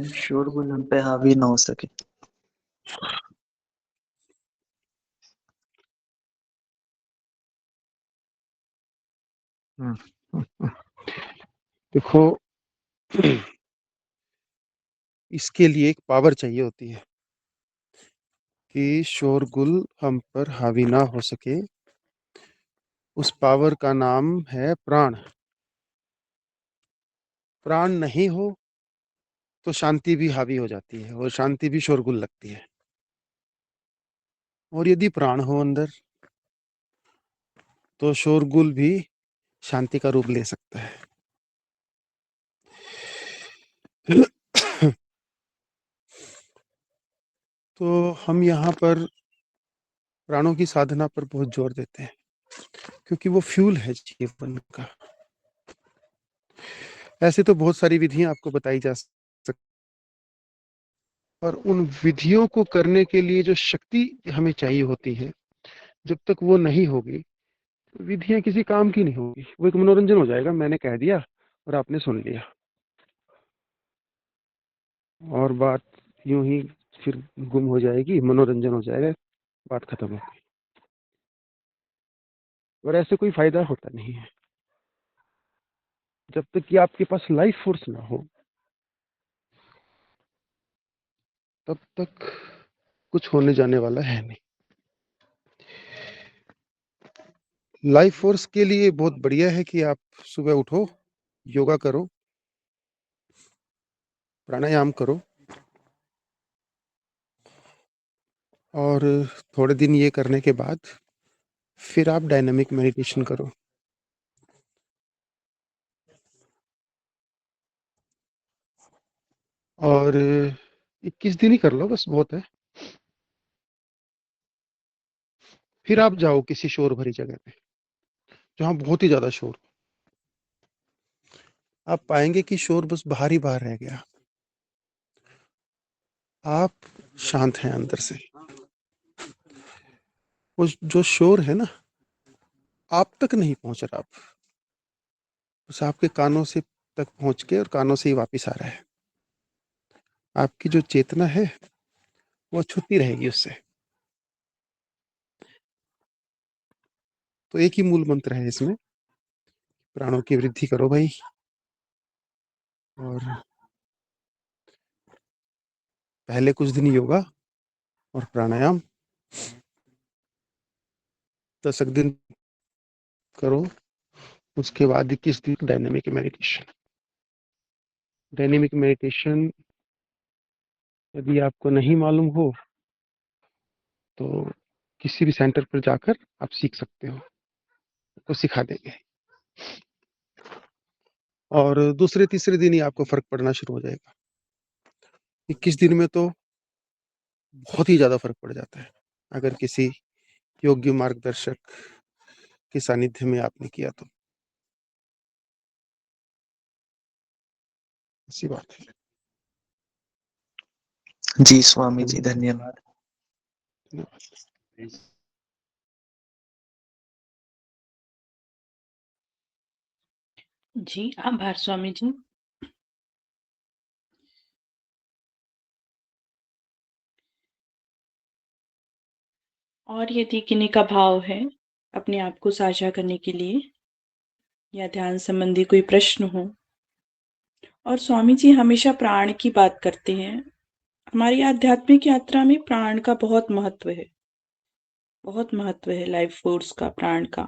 शोरगुल हम पे हावी ना हो सके। देखो, इसके लिए एक पावर चाहिए होती है कि शोरगुल हम पर हावी ना हो सके। उस पावर का नाम है प्राण। प्राण नहीं हो तो शांति भी हावी हो जाती है और शांति भी शोरगुल लगती है। और यदि प्राण हो अंदर तो शोरगुल भी शांति का रूप ले सकता है। तो हम यहाँ पर प्राणों की साधना पर बहुत जोर देते हैं क्योंकि वो फ्यूल है जीवन का। ऐसे तो बहुत सारी विधियां आपको बताई जा सकती, और उन विधियों को करने के लिए जो शक्ति हमें चाहिए होती है, जब तक वो नहीं होगी विधियां किसी काम की नहीं होगी। वो एक मनोरंजन हो जाएगा, मैंने कह दिया और आपने सुन लिया, और बात यूं ही फिर गुम हो जाएगी, मनोरंजन हो जाएगा, बात खत्म हो गई। और ऐसे कोई फायदा होता नहीं है। जब तक कि आपके पास लाइफ फोर्स ना हो तब तक कुछ होने जाने वाला है नहीं। लाइफ फोर्स के लिए बहुत बढ़िया है कि आप सुबह उठो, योगा करो, प्राणायाम करो, और थोड़े दिन ये करने के बाद फिर आप डायनामिक मेडिटेशन करो। और 21 दिन ही कर लो, बस बहुत है। फिर आप जाओ किसी शोर भरी जगह पे जहां बहुत ही ज्यादा शोर। आप पाएंगे कि शोर बस बाहर ही बाहर रह गया, आप शांत हैं अंदर से। वो जो शोर है ना, आप तक नहीं पहुंच रहा, बस आपके कानों से तक पहुंच के और कानों से ही वापस आ रहा है। आपकी जो चेतना है वो छुट्टी रहेगी उससे। तो एक ही मूल मंत्र है इसमें, प्राणों की वृद्धि करो भाई। और पहले कुछ दिन योगा और प्राणायाम, 10 दिन करो, उसके बाद 21 दिन डायनेमिक मेडिटेशन। डायनेमिक मेडिटेशन यदि आपको नहीं मालूम हो तो किसी भी सेंटर पर जाकर आप सीख सकते हो, तो सिखा देंगे। और दूसरे तीसरे दिन ही आपको फर्क पड़ना शुरू हो जाएगा। 21 दिन में तो बहुत ही ज्यादा फर्क पड़ जाता है अगर किसी योग्य मार्गदर्शक के सानिध्य में आपने किया तो। ऐसी बात है। जी स्वामी जी, धन्यवाद। धन्यवाद। जी आभार स्वामी जी। और यदि किन्हीं का भाव है अपने आप को साझा करने के लिए या ध्यान संबंधी कोई प्रश्न हो, और स्वामी जी हमेशा प्राण की बात करते हैं। हमारी आध्यात्मिक यात्रा में प्राण का बहुत महत्व है, बहुत महत्व है लाइफ फोर्स का, प्राण का।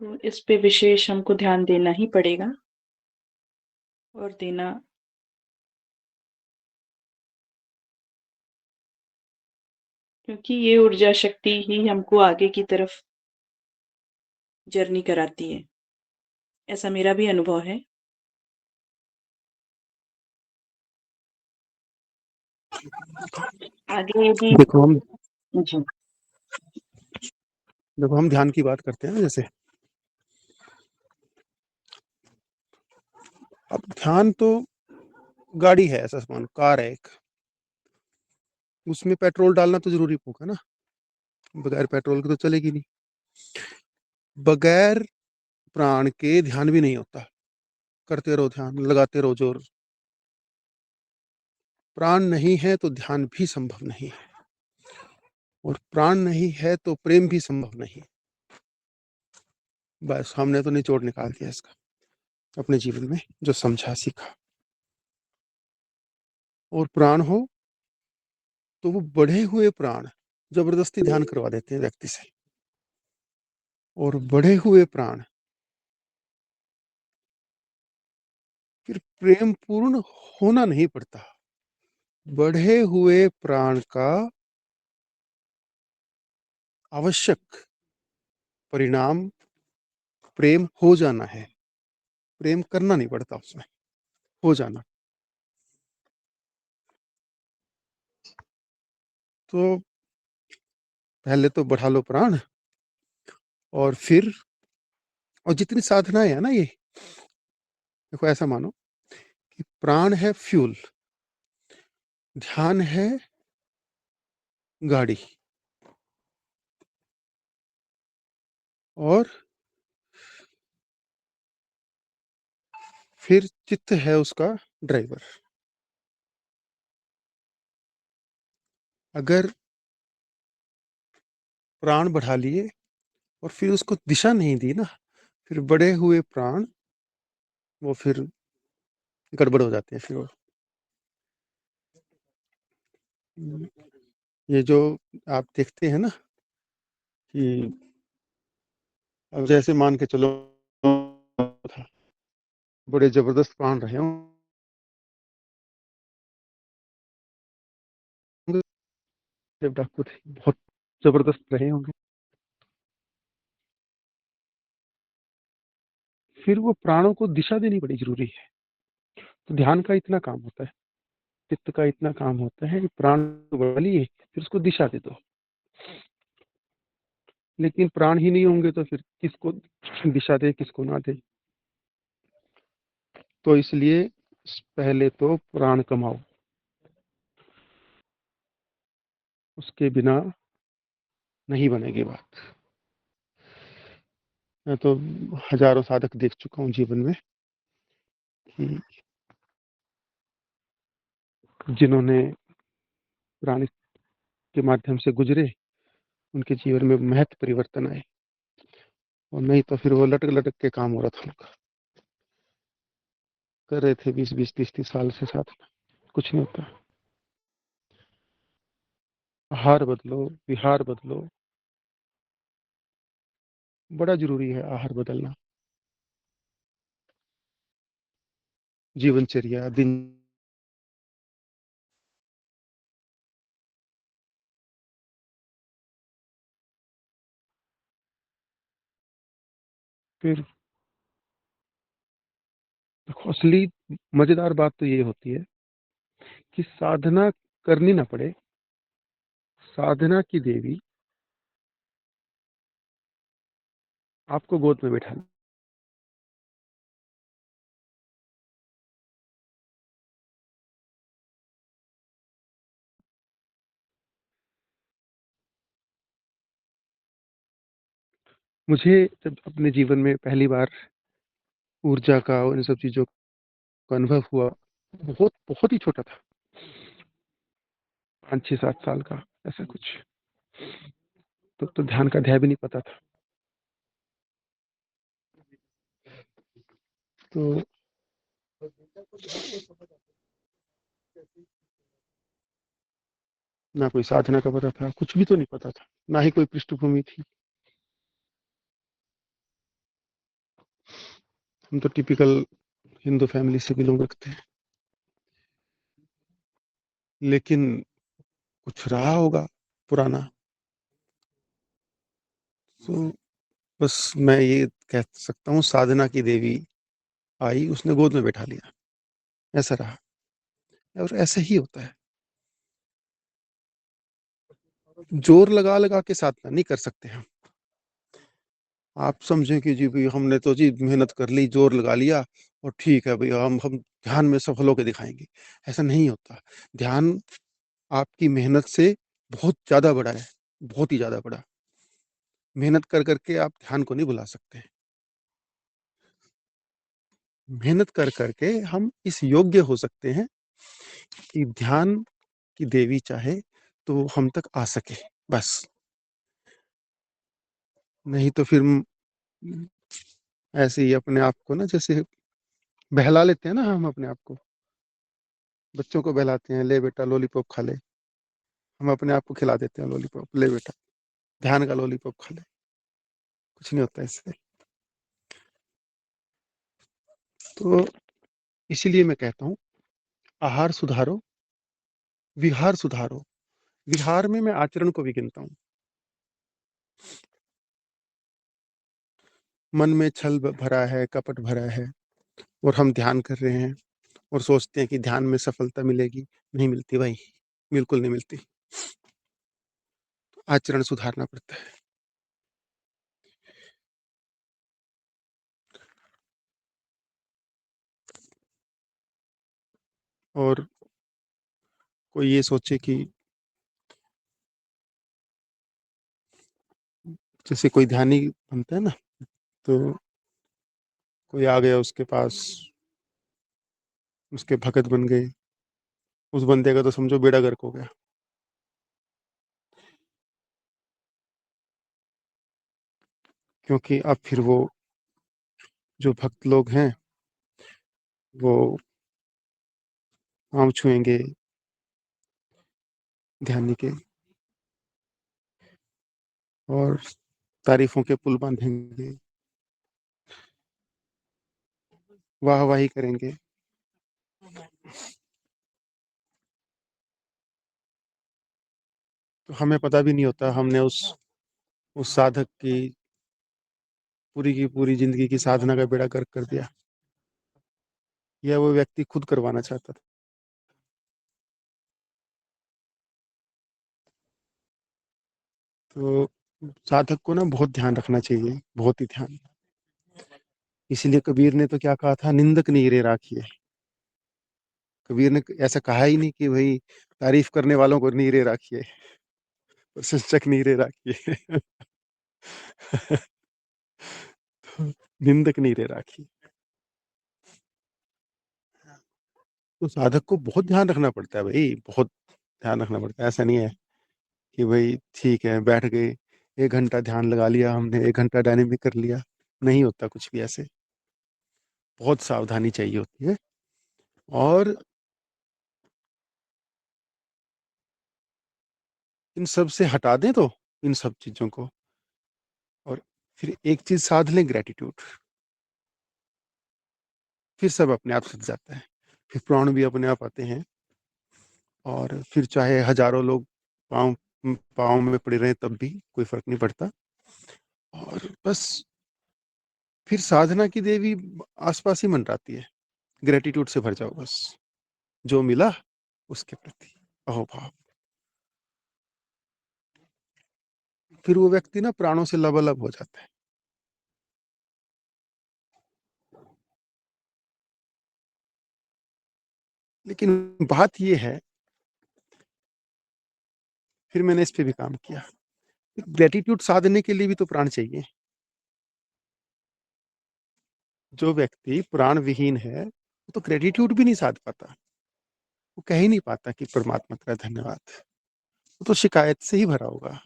तो इस पे विशेष हमको ध्यान देना ही पड़ेगा और देना क्योंकि ये ऊर्जा शक्ति ही हमको आगे की तरफ जर्नी कराती है, ऐसा मेरा भी अनुभव है। आगे यदि जी देखो हम ध्यान की बात करते हैं ना, जैसे अब ध्यान तो गाड़ी है, ऐसा मान कार है एक, उसमें पेट्रोल डालना तो जरूरी होगा ना, बगैर पेट्रोल के तो चलेगी नहीं। बगैर प्राण के ध्यान भी नहीं होता। करते रहो ध्यान, लगाते रहो जोर। प्राण नहीं है तो ध्यान भी संभव नहीं है, और प्राण नहीं है तो प्रेम भी संभव नहीं। बस हमने तो निचोड़ निकाल दिया इसका अपने जीवन में, जो समझा सीखा। और प्राण हो तो वो बढ़े हुए प्राण जबरदस्ती ध्यान करवा देते हैं व्यक्ति से, और बढ़े हुए प्राण फिर प्रेम पूर्ण होना नहीं पड़ता। बढ़े हुए प्राण का आवश्यक परिणाम प्रेम हो जाना है। प्रेम करना नहीं पड़ता, उसमें हो जाना। तो पहले तो बढ़ा लो प्राण, और फिर, और जितनी साधनाएं है ना, ये देखो ऐसा मानो कि प्राण है फ्यूल, ध्यान है गाड़ी, और फिर चित्त है उसका ड्राइवर। अगर प्राण बढ़ा लिए और फिर उसको दिशा नहीं दी ना, फिर बढ़े हुए प्राण वो फिर गड़बड़ हो जाते हैं। फिर वो ये जो आप देखते हैं ना कि अब जैसे मान के चलो था, बड़े जबरदस्त प्राण रहे होंगे, जब डाकू थे बहुत जबरदस्त रहे होंगे, फिर वो प्राणों को दिशा देनी बड़ी जरूरी है। तो ध्यान का इतना काम होता है, चित्त का इतना काम होता है कि प्राण बढ़ा लिए फिर उसको दिशा दे दो। लेकिन प्राण ही नहीं होंगे तो फिर किसको दिशा दे, किसको ना दे। तो इसलिए पहले तो प्राण कमाओ, उसके बिना नहीं बनेगी बात। मैं तो हजारों साधक देख चुका हूँ जीवन में कि जिन्होंने प्राण के माध्यम से गुजरे, उनके जीवन में महत्व परिवर्तन आए, और नहीं तो फिर वो लटक लटक के काम हो रहा था उनका। कर रहे थे 20-20, 30-30 साल से साधना, कुछ नहीं होता। आहार बदलो, विहार बदलो, बड़ा जरूरी है आहार बदलना। जीवनचर्या, दिन, फिर देखो असली मजेदार बात तो ये होती है कि साधना करनी ना पड़े, साधना की देवी आपको गोद में बैठा ले। मुझे जब अपने जीवन में पहली बार ऊर्जा का और इन सब चीजों का अनुभव हुआ, बहुत बहुत ही छोटा था, 5-6-7 साल का, ऐसा कुछ। तो ध्यान का अध्याय भी नहीं पता था। तो ना कोई साधना का पता था, कुछ भी तो नहीं पता था, ना ही कोई पृष्ठभूमि थी। हम तो टिपिकल हिंदू फैमिली से बिलोंग रखते हैं, लेकिन कुछ रहा होगा पुराना। तो बस मैं ये कह सकता हूँ, साधना की देवी आई, उसने गोद में बैठा लिया, ऐसा रहा। और ऐसा ही होता है। जोर लगा लगा के साधना नहीं कर सकते हम। आप समझें कि जी भाई हमने तो जी मेहनत कर ली, जोर लगा लिया, और ठीक है भाई हम ध्यान में सफल होकर दिखाएंगे। ऐसा नहीं होता। ध्यान आपकी मेहनत से बहुत ज्यादा बड़ा है, बहुत ही ज्यादा बड़ा। मेहनत कर करके आप ध्यान को नहीं बुला सकते। मेहनत कर करके हम इस योग्य हो सकते हैं कि ध्यान की देवी चाहे तो हम तक आ सके, बस। नहीं तो फिर ऐसे ही अपने आप को ना, जैसे बहला लेते हैं ना हम अपने आप को, बच्चों को बहलाते हैं, ले बेटा लॉलीपॉप खा ले। हम अपने आप को खिला देते हैं लॉलीपॉप, ले बेटा ध्यान का लॉलीपॉप खा ले। कुछ नहीं होता इससे। तो इसीलिए मैं कहता हूँ, आहार सुधारो, विहार सुधारो। विहार में मैं आचरण को भी गिनता हूँ। मन में छल भरा है, कपट भरा है, और हम ध्यान कर रहे हैं और सोचते हैं कि ध्यान में सफलता मिलेगी। नहीं मिलती भाई, बिल्कुल नहीं मिलती। आचरण सुधारना पड़ता है। और कोई ये सोचे कि जैसे कोई ध्यानी बनता है ना, तो कोई आ गया उसके पास, उसके भगत बन गए, उस बंदे का तो समझो बेड़ा गर्क हो गया। क्योंकि अब फिर वो जो भक्त लोग हैं वो पाँव छुएंगे ध्यानी के, और तारीफों के पुल बांधेंगे, वाहवाही करेंगे। तो हमें पता भी नहीं होता हमने उस साधक की पूरी जिंदगी की साधना का बेड़ा गर्क कर दिया, या वो व्यक्ति खुद करवाना चाहता था। तो साधक को ना बहुत ध्यान रखना चाहिए, बहुत ही ध्यान। इसीलिए कबीर ने तो क्या कहा था, निंदक नीरे राखिए। कबीर ने ऐसा कहा ही नहीं कि भाई तारीफ करने वालों को नीरे राखिए, प्रशंसक नीरे राखिए। तो निंदक नीरे राखिए। तो साधक को बहुत ध्यान रखना पड़ता है भाई, बहुत ध्यान रखना पड़ता है। ऐसा नहीं है कि भाई ठीक है बैठ गए, 1 घंटा ध्यान लगा लिया हमने, 1 घंटा डायनेमिक कर लिया। नहीं होता कुछ भी ऐसे। बहुत सावधानी चाहिए होती है। और इन सब से हटा दें तो, इन सब चीजों को, और फिर एक चीज साध लें, ग्रेटिट्यूड, फिर सब अपने आप सज जाता है। फिर प्राण भी अपने आप आते हैं, और फिर चाहे हजारों लोग पाँव पाँव में पड़े रहे तब भी कोई फर्क नहीं पड़ता। और बस फिर साधना की देवी आसपास ही मंडराती है। ग्रेटिट्यूड से भर जाओ बस, जो मिला उसके प्रति अहोभाव। फिर वो व्यक्ति ना प्राणों से लबालब हो जाता है। लेकिन बात ये है, फिर मैंने इस पे भी काम किया, ग्रेटिट्यूड साधने के लिए भी तो प्राण चाहिए। जो व्यक्ति प्राण विहीन है वो तो ग्रेटिट्यूड भी नहीं साध पाता। वो कह ही नहीं पाता कि परमात्मा का धन्यवाद। वो तो शिकायत से ही भरा होगा।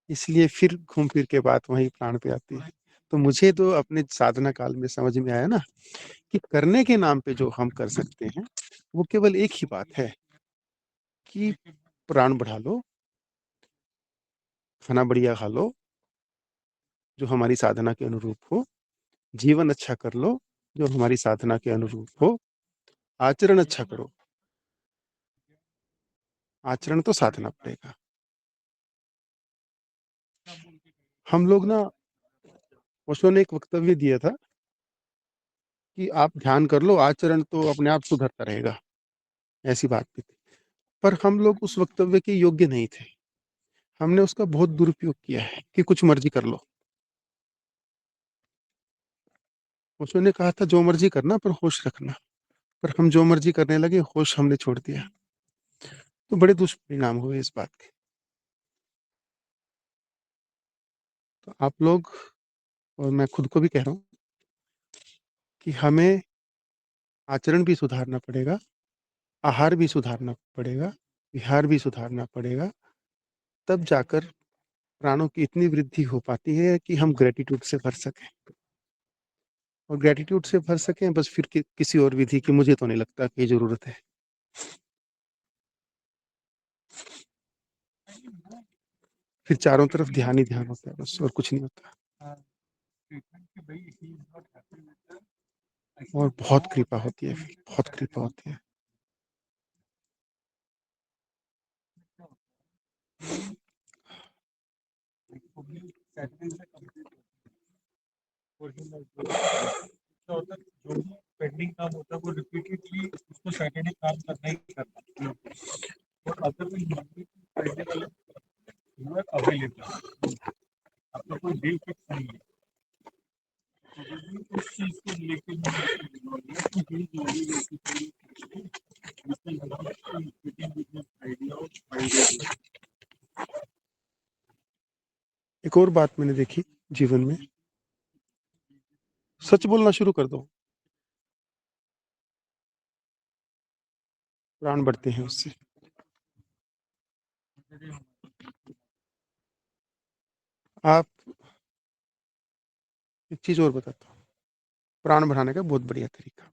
इसलिए फिर घूम फिर के बात वही प्राण पे आती है। तो मुझे तो अपने साधना काल में समझ में आया ना, कि करने के नाम पे जो हम कर सकते हैं वो केवल एक ही बात है, कि प्राण बढ़ा लो, खाना बढ़िया खा लो जो हमारी साधना के अनुरूप हो, जीवन अच्छा कर लो जो हमारी साधना के अनुरूप हो, आचरण अच्छा करो। आचरण तो साधना पड़ेगा। हम लोग ना, ओशो ने एक वक्तव्य दिया था कि आप ध्यान कर लो, आचरण तो अपने आप सुधरता रहेगा, ऐसी बात भी थी। पर हम लोग उस वक्तव्य के योग्य नहीं थे। हमने उसका बहुत दुरुपयोग किया है कि कुछ मर्जी कर लो। ओशो ने कहा था जो मर्जी करना पर होश रखना। पर हम जो मर्जी करने लगे, होश हमने छोड़ दिया। तो बड़े दुष्परिणाम हुए इस बात के। तो आप लोग, और मैं खुद को भी कह रहा हूँ, कि हमें आचरण भी सुधारना पड़ेगा, आहार भी सुधारना पड़ेगा, विहार भी सुधारना पड़ेगा, तब जाकर प्राणों की इतनी वृद्धि हो पाती है कि हम ग्रेटिट्यूड से भर सकें। और ग्रेटिट्यूड से भर सकें, बस फिर किसी और विधि की मुझे तो नहीं लगता कि जरूरत है। फिर चारों तरफ ध्यान ही ध्यान होता है, बस और कुछ नहीं होता। और बहुत कृपा होती है, फिर बहुत कृपा होती है। जो भी पेंडिंग काम होता है वो रिपीटेडली उसको सैटरडे काम करना ही करना है। और अगर कोई अवेलेबल आपका कोई डे फिक्स नहीं है, तो उस चीज को लेकर एक और बात मैंने देखी जीवन में, सच बोलना शुरू कर दो, प्राण बढ़ते हैं उससे। आप एक चीज और बताता हूँ, प्राण बढ़ाने का बहुत बढ़िया तरीका,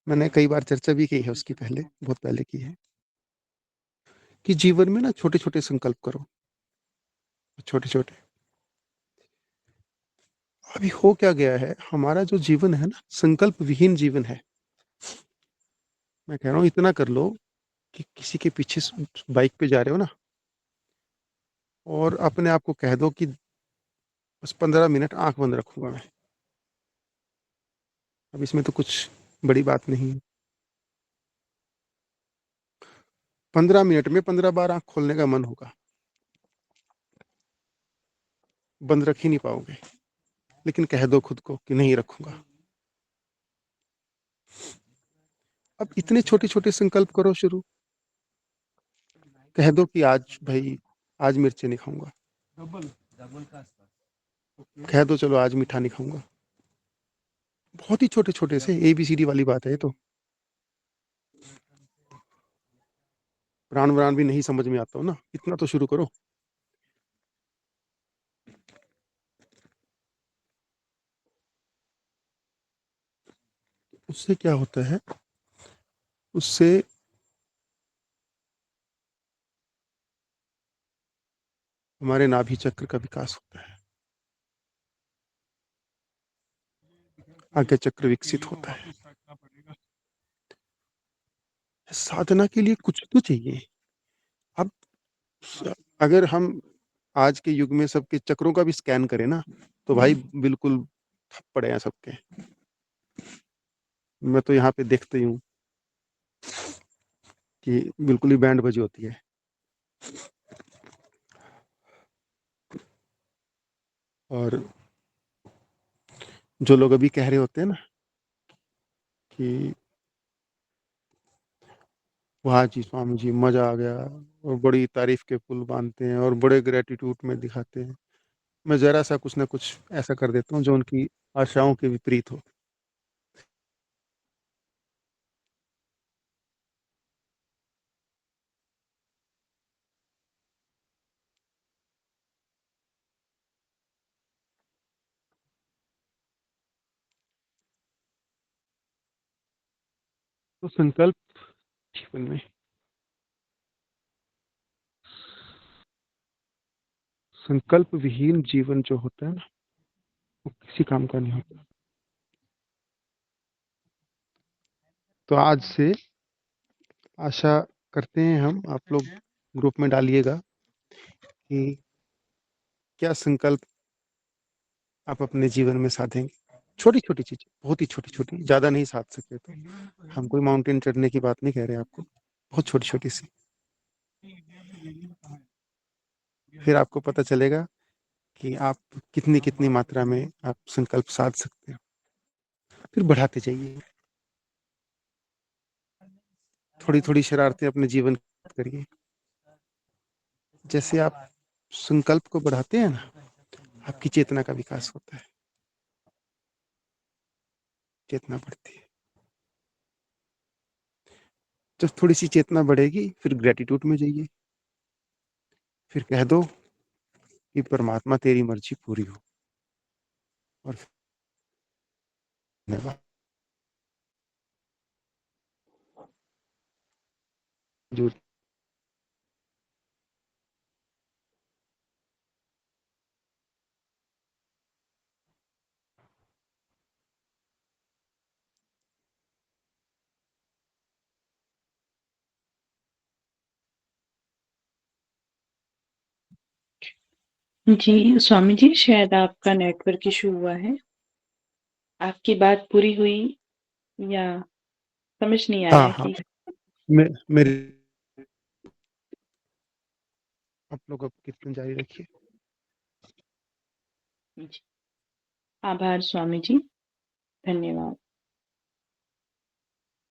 मैंने कई बार चर्चा भी की है उसकी, पहले बहुत पहले की है, कि जीवन में ना छोटे छोटे संकल्प करो, छोटे छोटे। अभी हो क्या गया है, हमारा जो जीवन है ना, संकल्प विहीन जीवन है। मैं कह रहा हूँ इतना कर लो कि किसी के पीछे बाइक पे जा रहे हो ना, और अपने आप को कह दो कि बस 15 मिनट आंख बंद रखूंगा मैं। अब इसमें तो कुछ बड़ी बात नहीं है। 15 मिनट में 15 बार आंख खोलने का मन होगा, बंद रख ही नहीं पाओगे, लेकिन कह दो खुद को कि नहीं रखूंगा। अब इतने छोटे छोटे संकल्प करो शुरू, कह दो कि आज भाई, आज मिर्ची नहीं खाऊंगा, कह दो चलो आज मीठा नहीं खाऊंगा। बहुत ही छोटे छोटे से ABCD वाली बात है ये तो। प्राण व्राण भी नहीं समझ में आता हो ना, इतना तो शुरू करो। उससे क्या होता है, उससे हमारे नाभि चक्र का विकास होता है, आज्ञा चक्र विकसित होता है। साधना के लिए कुछ तो चाहिए। अब अगर हम आज के युग में सबके चक्रों का भी स्कैन करें ना, तो भाई बिल्कुल ठप पड़े हैं सबके। मैं तो यहाँ पे देखते ही हूँ कि बिल्कुल ही बैंड बजी होती है। और जो लोग अभी कह रहे होते हैं ना कि वाह जी स्वामी जी मजा आ गया, और बड़ी तारीफ के पुल बांधते हैं और बड़े ग्रेटिट्यूड में दिखाते हैं, मैं जरा सा कुछ ना कुछ ऐसा कर देता हूँ जो उनकी आशाओं के विपरीत हो। तो संकल्प जीवन में, संकल्प विहीन जीवन जो होता है ना, वो किसी काम का नहीं होता। तो आज से आशा करते हैं हम, आप लोग ग्रुप में डालिएगा कि क्या संकल्प आप अपने जीवन में साधेंगे। छोटी छोटी चीजें, बहुत ही छोटी छोटी, ज्यादा नहीं साध सकते तो हम कोई माउंटेन चढ़ने की बात नहीं कह रहे आपको, बहुत छोटी छोटी सी। फिर आपको पता चलेगा कि आप कितनी कितनी मात्रा में आप संकल्प साध सकते हो। फिर बढ़ाते जाइए, थोड़ी थोड़ी शरारतें अपने जीवन करिए। जैसे आप संकल्प को बढ़ाते हैं ना, आपकी चेतना का विकास होता है। चेतना बढ़ती है। जब थोड़ी सी चेतना बढ़ेगी फिर ग्रेटिट्यूड में जाइए, फिर कह दो कि परमात्मा तेरी मर्जी पूरी हो, और धन्यवाद। जो जी, स्वामी जी शायद आपका नेटवर्क इश्यू हुआ है। आपकी बात पूरी हुई या समझ नहीं हाँ आया हाँ, कि मेरे आप लोग अब कीर्तन जारी रखिए। जी। आभार स्वामी जी, धन्यवाद।